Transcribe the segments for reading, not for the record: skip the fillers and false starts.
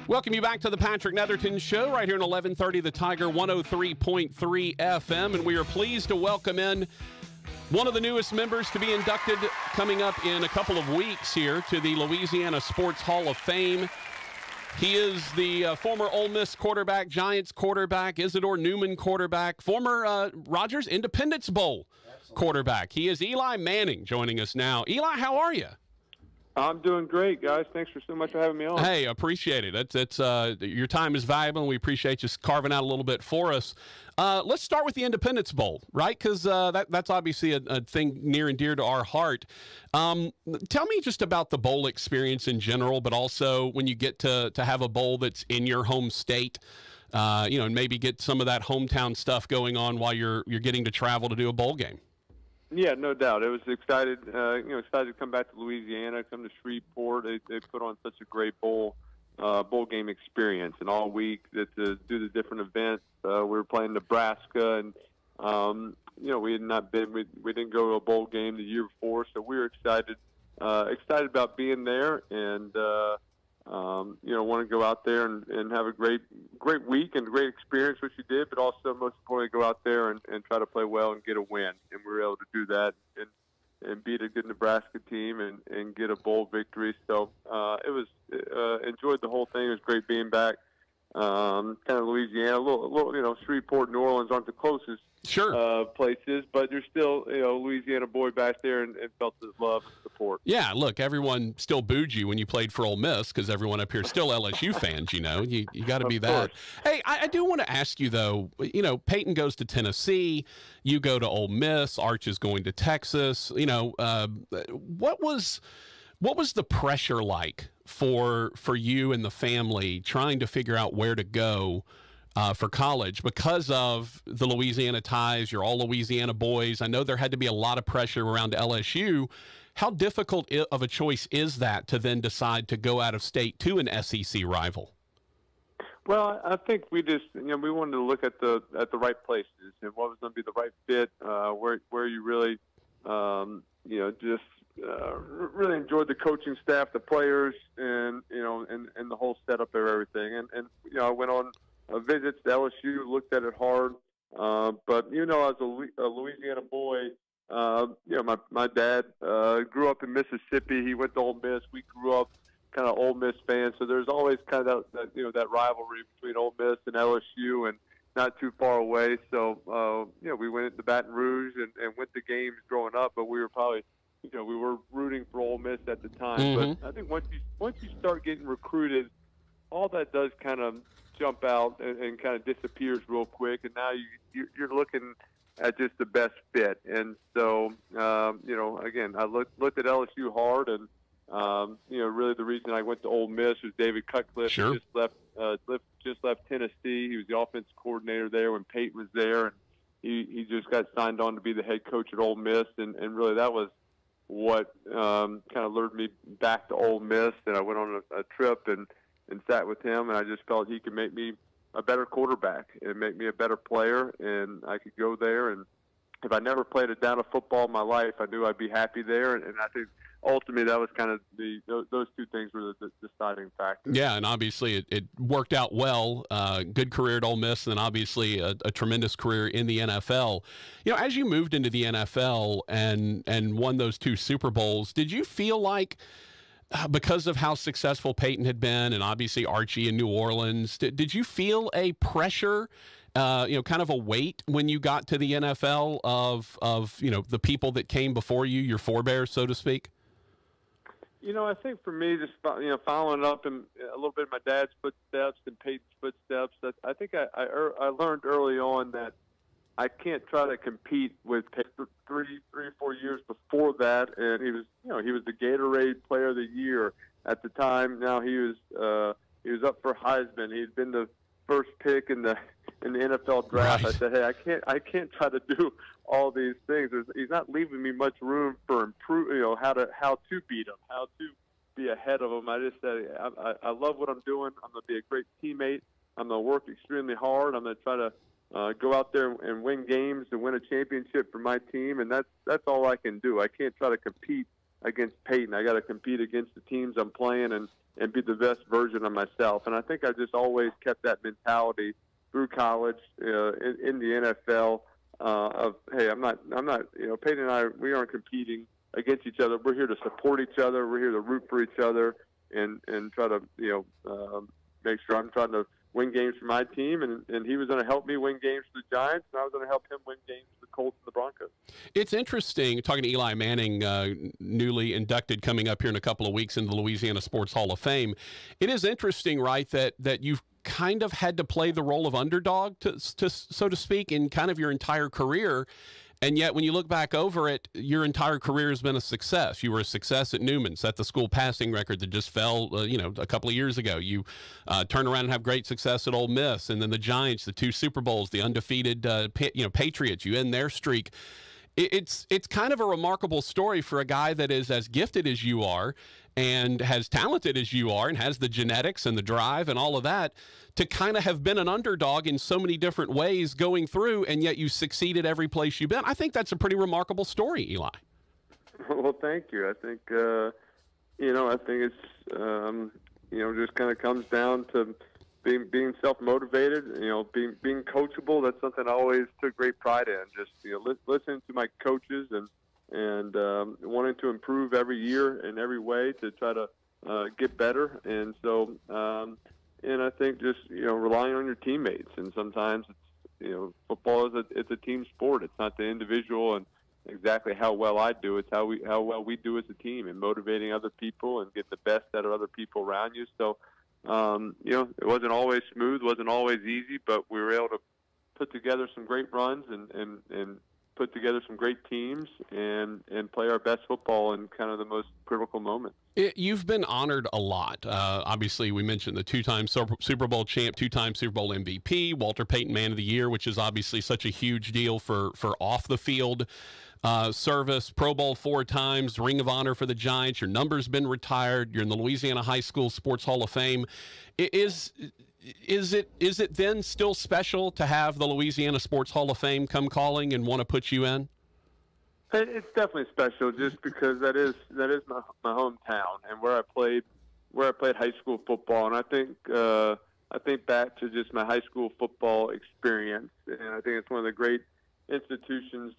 Welcome you back to the Patrick Netherton Show right here in 1130 The Tiger 103.3 FM, and we are pleased to welcome in one of the newest members to be inducted coming up in a couple of weeks here to the Louisiana Sports Hall of Fame. He is the former Ole Miss quarterback, Giants quarterback, Isidore Newman quarterback, former Rogers Independence Bowl quarterback. He is Eli Manning joining us now. Eli, how are you? I'm doing great, guys. Thanks for so much for having me on. Hey, appreciate it. It's your time is valuable, and we appreciate you carving out a little bit for us. Let's start with the Independence Bowl, right? Because that's obviously a thing near and dear to our heart. Tell me just about the bowl experience in general, but also when you get to have a bowl that's in your home state, and maybe get some of that hometown stuff going on while you're getting to travel to do a bowl game. Yeah, no doubt. It was excited to come back to Louisiana, come to Shreveport. They put on such a great bowl game experience, and all week to do the different events. We were playing Nebraska, and we had not been. We didn't go to a bowl game the year before, so we were excited about being there, and want to go out there and have a great week and great experience, which we did, but also most importantly go out there and try to play well and get a win. And we were able to do that and beat a good Nebraska team and get a bowl victory. So it was enjoyed the whole thing. It was great being back. Kind of Louisiana, a little, Shreveport, New Orleans aren't the closest places, but you're still, Louisiana boy back there and felt the love and support. Yeah, look, everyone still booed you when you played for Ole Miss because everyone up here is still LSU fans, You got to be that. Hey, I do want to ask you, though, Peyton goes to Tennessee, you go to Ole Miss, Arch is going to Texas. What was the pressure like for you and the family trying to figure out where to go for college because of the Louisiana ties? You're all Louisiana boys. I know there had to be a lot of pressure around LSU. How difficult of a choice is that to then decide to go out of state to an SEC rival? Well, I think we just, we wanted to look at the right places and what was going to be the right fit, where you really, really enjoyed the coaching staff, the players, and the whole setup of everything. And I went on visits to LSU, looked at it hard. But as a Louisiana boy, my dad grew up in Mississippi. He went to Ole Miss. We grew up kind of Ole Miss fans. So there's always kind of that rivalry between Ole Miss and LSU, and not too far away. So we went into Baton Rouge and went to games growing up. But we were probably we were rooting for Ole Miss at the time. Mm-hmm. But I think once you start getting recruited, all that does kind of jump out and kind of disappears real quick, and now you're looking at just the best fit. And so, again, I looked at LSU hard, and really the reason I went to Ole Miss was David Cutcliffe. Sure. Just left Tennessee. He was the offensive coordinator there when Peyton was there, and he just got signed on to be the head coach at Ole Miss, and really that was what kind of lured me back to Ole Miss. And I went on a trip and sat with him, and I just felt he could make me a better quarterback and make me a better player, and I could go there. And if I never played a down of football in my life, I knew I'd be happy there. And I think ultimately that was kind of those two things were the deciding factors. Yeah, and obviously it worked out well. Good career at Ole Miss, and then obviously a tremendous career in the NFL. As you moved into the NFL and won those 2 Super Bowls, did you feel like, because of how successful Peyton had been, and obviously Archie in New Orleans, did you feel a pressure, kind of a weight when you got to the NFL of the people that came before you, your forebears, so to speak? I think for me, just following up in a little bit of my dad's footsteps and Peyton's footsteps, I think I learned early on that I can't try to compete with Peyton. 3 or 4 years before that, and he was the Gatorade Player of the Year at the time. Now he was up for Heisman. He'd been the first pick in the NFL draft. Right. I said, hey, I can't try to do all these things. He's not leaving me much room for improve. How to beat him, how to be ahead of him. I just said, I love what I'm doing. I'm going to be a great teammate. I'm going to work extremely hard. I'm going to try to go out there and win games and win a championship for my team, and that's all I can do. I can't try to compete against Peyton. I got to compete against the teams I'm playing and be the best version of myself. And I think I just always kept that mentality through college, in the NFL, of, hey, I'm not, Peyton and I, we aren't competing against each other. We're here to support each other. We're here to root for each other and try to, make sure I'm trying to win games for my team, and he was going to help me win games for the Giants, and I was going to help him win games for the Colts and the Broncos. It's interesting, talking to Eli Manning, newly inducted, coming up here in a couple of weeks into the Louisiana Sports Hall of Fame. It is interesting, right, that you've kind of had to play the role of underdog, to so to speak, in kind of your entire career. And yet, when you look back over it, your entire career has been a success. You were a success at Newman, set the school passing record that just fell, a couple of years ago. You turn around and have great success at Ole Miss, and then the Giants, the 2 Super Bowls, the undefeated, Patriots. You end their streak. It's kind of a remarkable story for a guy that is as gifted as you are, and as talented as you are, and has the genetics and the drive and all of that, to kind of have been an underdog in so many different ways going through, and yet you succeeded every place you've been. I think that's a pretty remarkable story, Eli. Well, thank you. I think, I think it's, just kind of comes down to being self-motivated, being coachable. That's something I always took great pride in. Just, listening to my coaches and wanting to improve every year in every way to try to get better. And so, and I think just, relying on your teammates. And sometimes it's, football it's a team sport. It's not the individual and exactly how well I do. It's how well we do as a team, and motivating other people and get the best out of other people around you. So, it wasn't always smooth, wasn't always easy, but we were able to put together some great runs and put together some great teams and play our best football in kind of the most critical moments. You've been honored a lot. Obviously, we mentioned the 2-time Super Bowl champ, 2-time Super Bowl MVP, Walter Payton Man of the Year, which is obviously such a huge deal for off the field service. Pro Bowl 4 times, Ring of Honor for the Giants. Your number's been retired. You're in the Louisiana High School Sports Hall of Fame. Is it then still special to have the Louisiana Sports Hall of Fame come calling and want to put you in? It's definitely special, just because that is my hometown and where I played high school football. And I think back to just my high school football experience, and I think it's one of the great institutions,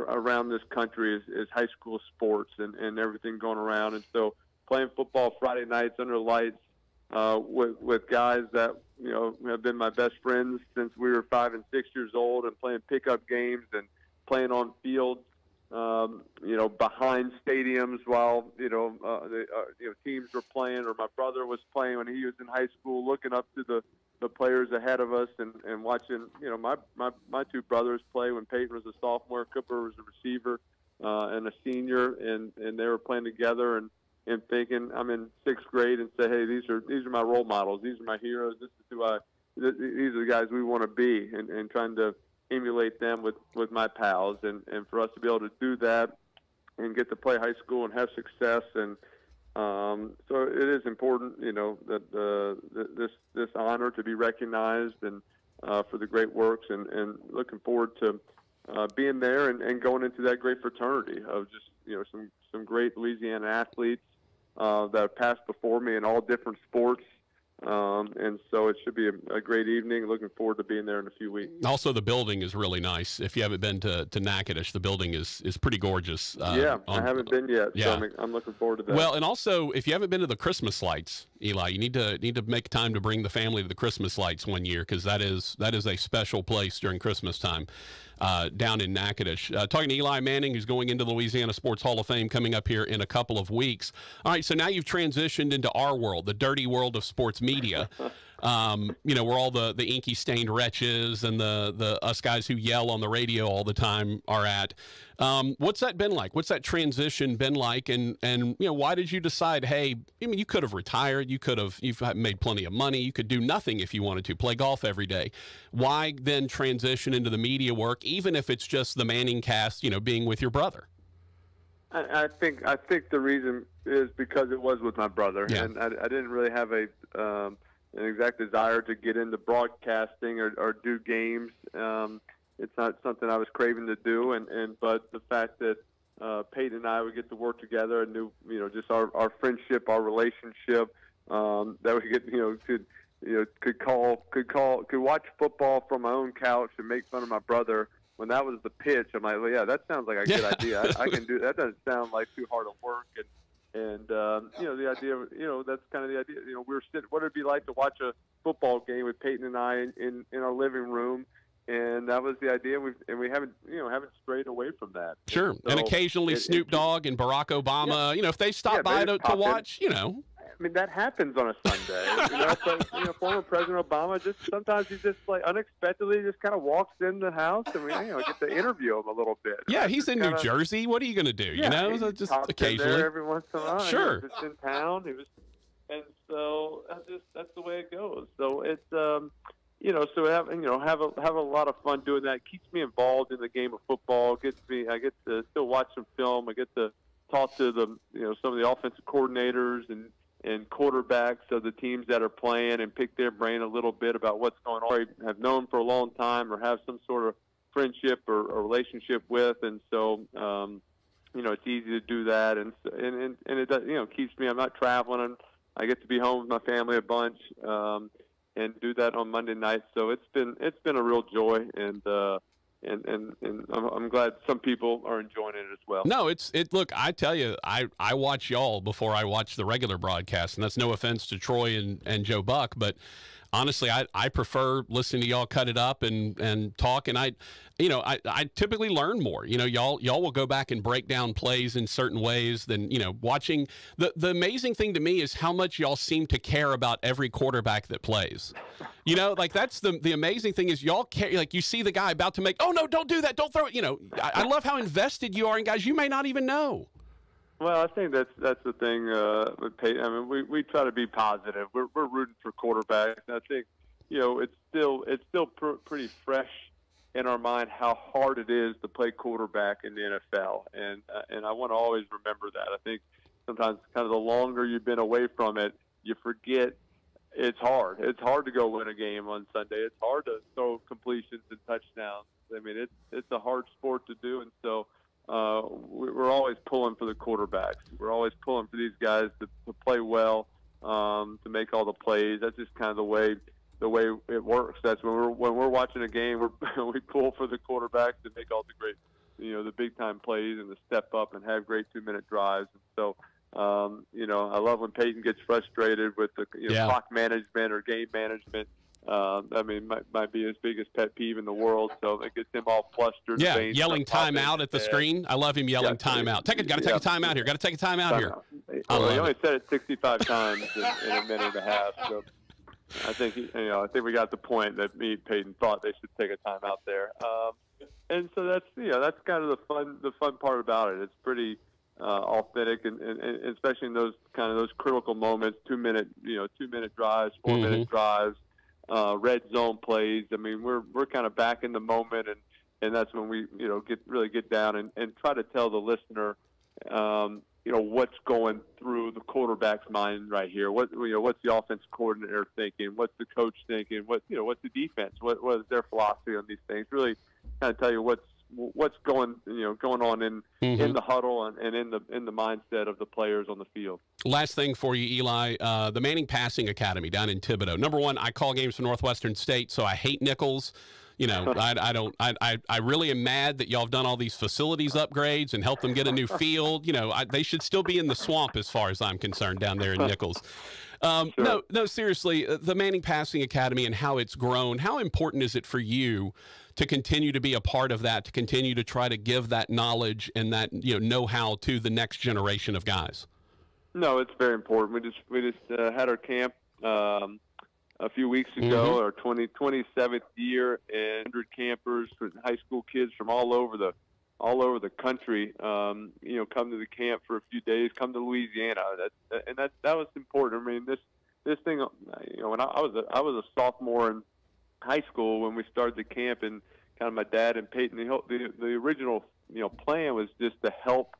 around this country is high school sports and everything going around. And so playing football Friday nights under lights with guys that have been my best friends since we were 5 and 6 years old, and playing pickup games and playing on fields, behind stadiums while teams were playing, or my brother was playing when he was in high school, looking up to the players ahead of us and watching my 2 brothers play when Peyton was a sophomore, Cooper was a receiver and a senior, and they were playing together, and thinking I'm in 6th grade and say, hey, these are my role models, these are my heroes, these are the guys we want to be, and trying to emulate them with my pals, and for us to be able to do that and get to play high school and have success. And so it is important, that this honor to be recognized and for the great works, and looking forward to being there and going into that great fraternity of just some great Louisiana athletes that have passed before me in all different sports. And so it should be a great evening. Looking forward to being there in a few weeks. Also, the building is really nice. If you haven't been to Natchitoches, the building is pretty gorgeous. I haven't been yet. Yeah. So I'm looking forward to that. Well, and also, if you haven't been to the Christmas lights, Eli, you need to make time to bring the family to the Christmas lights one year, because that is a special place during Christmas time. Down in Natchitoches. Talking to Eli Manning, who's going into the Louisiana Sports Hall of Fame, coming up here in a couple of weeks. All right, so now you've transitioned into our world, the dirty world of sports media. Where all the inky stained wretches and the us guys who yell on the radio all the time are at. What's that been like? What's that transition been like? And why did you decide, hey, you could have retired, you've made plenty of money, you could do nothing if you wanted to, play golf every day. Why then transition into the media work, even if it's just the Manning cast, being with your brother? I think the reason is because it was with my brother, and I didn't really have an exact desire to get into broadcasting or do games. It's not something I was craving to do, but the fact that Peyton and I would get to work together, and just our friendship, our relationship, that we get, could watch football from my own couch and make fun of my brother when that was the pitch. I'm like, well, yeah, that sounds like a good idea. I can do that. Doesn't sound like too hard of work. And the idea, that's kind of the idea. We're sitting. What it'd be like to watch a football game with Peyton and I in our living room. And that was the idea, we haven't strayed away from that. Sure, and occasionally Snoop Dogg and Barack Obama, if they stop by to watch, I mean, that happens on a Sunday. Former President Obama sometimes he just like unexpectedly just kind of walks in the house, and we get to interview him a little bit. Yeah, he's in New Jersey. What are you going to do? So just occasionally, there every once in a while. Sure, just in town. And so that's the way it goes. So it's so have a lot of fun doing that. It keeps me involved in the game of football. I get to still watch some film. I get to talk to some of the offensive coordinators and quarterbacks of the teams that are playing and pick their brain a little bit about what's going on. I have known for a long time or have some sort of friendship or relationship with, and so it's easy to do that, and it does, keeps me. I'm not traveling, and I get to be home with my family a bunch. And do that on Monday nights. So it's been a real joy, and I'm glad some people are enjoying it as well. No, look, I tell you, I watch y'all before I watch the regular broadcast, and that's no offense to Troy and Joe Buck, but honestly, I prefer listening to y'all cut it up and talk, and I typically learn more. Y'all will go back and break down plays in certain ways than, watching. The amazing thing to me is how much y'all seem to care about every quarterback that plays. That's the amazing thing is y'all care. Like, you see the guy about to make, oh no, don't do that, don't throw it. I love how invested you are in guys you may not even know. Well, I think that's the thing with Peyton. I mean, we try to be positive. We're rooting for quarterbacks. And I think it's still pretty fresh in our mind how hard it is to play quarterback in the NFL, and I want to always remember that. I think sometimes kind of the longer you've been away from it, you forget it's hard. It's hard to go win a game on Sunday. It's hard to throw completions and touchdowns. I mean, it's a hard sport to do, and so. We're always pulling for the quarterbacks. We're always pulling for these guys to play well, to make all the plays. That's just kind of the way it works. That's when we're watching a game, we pull for the quarterbacks to make all the great, the big time plays and to step up and have great 2-minute drives. And so, I love when Peyton gets frustrated with the clock management or game management. I mean, might be his biggest pet peeve in the world. So it gets him all flustered. Yeah, yelling timeout at the screen. I love him yelling timeout. Got to take a timeout here. Got to take a timeout here. Well, he only said it 65 times in a minute and a half. So I think I think we got the point that me and Peyton thought they should take a timeout there. And so that's kind of the fun part about it. It's pretty authentic, and especially in those critical moments, 2-minute drives, 4-minute drives. Red zone plays. I mean, we're kind of back in the moment, and that's when we get down and try to tell the listener what's going through the quarterback's mind right here. What's the offense coordinator thinking? What's the coach thinking? What's the defense? What is their philosophy on these things? Really kind of tell you what's going on in the huddle and in the mindset of the players on the field. Last thing for you, Eli, the Manning Passing Academy down in Thibodaux. Number one, I call games for Northwestern State, so I hate nickels. I really am mad that y'all have done all these facilities upgrades and helped them get a new field. They should still be in the swamp as far as I'm concerned down there in Nichols. Sure. No, seriously, the Manning Passing Academy and how it's grown, how important is it for you to continue to be a part of that, to continue to try to give that knowledge and that know-how to the next generation of guys? No, it's very important. We just had our camp a few weeks ago, our 27th year, and 100 campers, high school kids from all over the country, come to the camp for a few days, come to Louisiana. That was important. I mean, this thing, when I was a sophomore in high school when we started the camp, and kind of my dad and Peyton, the original plan was just to help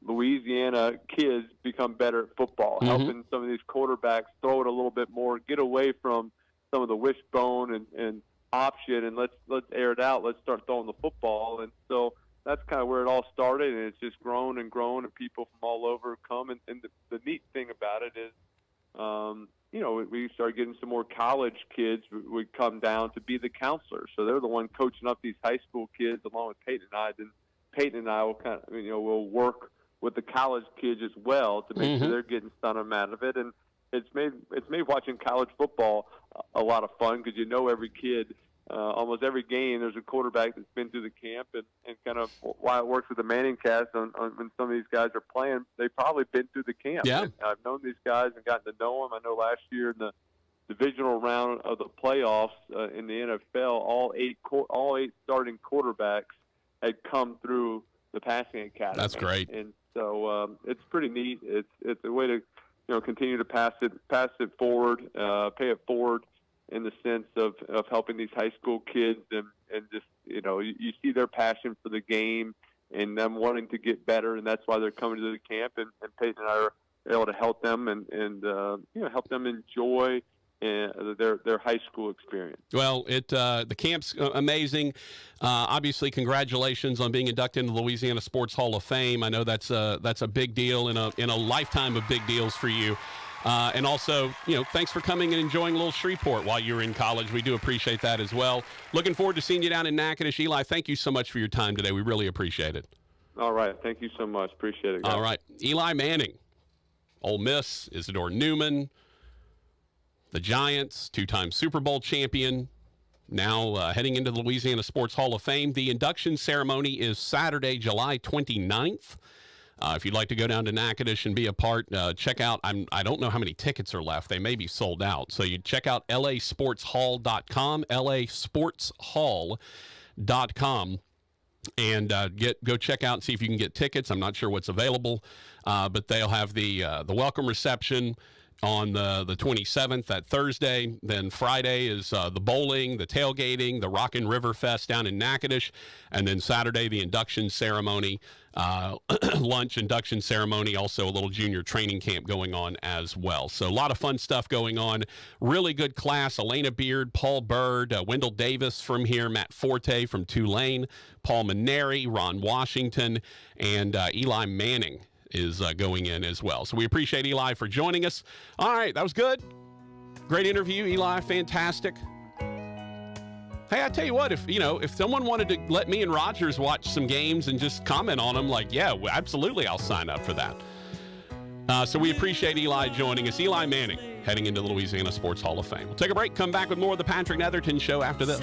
Louisiana kids become better at football, helping some of these quarterbacks throw it a little bit more, get away from some of the wishbone and option, and let's air it out. Let's start throwing the football. And so that's kind of where it all started, and it's just grown and grown, and people from all over come. And the neat thing about it is, you know, we started getting some more college kids would come down to be the counselors. So they're the one coaching up these high school kids along with Peyton and I. Then Peyton and I will kind of, you know, will work with the college kids as well to make sure they're getting some out of it. And it's made watching college football a lot of fun, because you know every kid. Almost every game, there's a quarterback that's been through the camp, and kind of why it works with the Manning cast on when some of these guys are playing, they've probably been through the camp. Yeah. And I've known these guys and gotten to know them. I know last year in the divisional round of the playoffs in the NFL, all eight starting quarterbacks had come through the passing academy. That's great. And so it's pretty neat. It's a way to, you know, continue to pass it forward, pay it forward, in the sense of helping these high school kids, and just, you know, you see their passion for the game and them wanting to get better, and that's why they're coming to the camp, and Peyton and I are able to help them and you know, help them enjoy their high school experience. Well, the camp's amazing. Obviously, congratulations on being inducted into the Louisiana Sports Hall of Fame. I know that's a big deal in a lifetime of big deals for you. And also, you know, thanks for coming and enjoying a little Shreveport while you're in college. We do appreciate that as well. Looking forward to seeing you down in Natchitoches. Eli, thank you so much for your time today. We really appreciate it. All right. Thank you so much. Appreciate it, guys. All right. Eli Manning, Ole Miss, Isidore Newman, the Giants, two-time Super Bowl champion, now heading into the Louisiana Sports Hall of Fame. The induction ceremony is Saturday, July 29th. If you'd like to go down to Natchitoches and be a part, check out, I don't know how many tickets are left. They may be sold out. So you check out lasportshall.com, lasportshall.com, and go check out and see if you can get tickets. I'm not sure what's available, but they'll have the welcome reception on the 27th, that Thursday. Then Friday is the bowling, the tailgating, the Rockin' River Fest down in Natchitoches, and then Saturday the induction ceremony, lunch, induction ceremony, also a little junior training camp going on as well. So a lot of fun stuff going on. Really good class. Elena Beard, Paul Bird, Wendell Davis from here, Matt Forte from Tulane, Paul Maneri, Ron Washington, and Eli Manning is going in as well. So we appreciate Eli for joining us. All right, that was good. Great interview, Eli. Fantastic. Hey, I tell you what, if someone wanted to let me and Rogers watch some games and just comment on them, like, yeah, absolutely, I'll sign up for that. So we appreciate Eli joining us. Eli Manning heading into the Louisiana Sports Hall of Fame. We'll take a break, come back with more of the Patrick Netherton Show after this.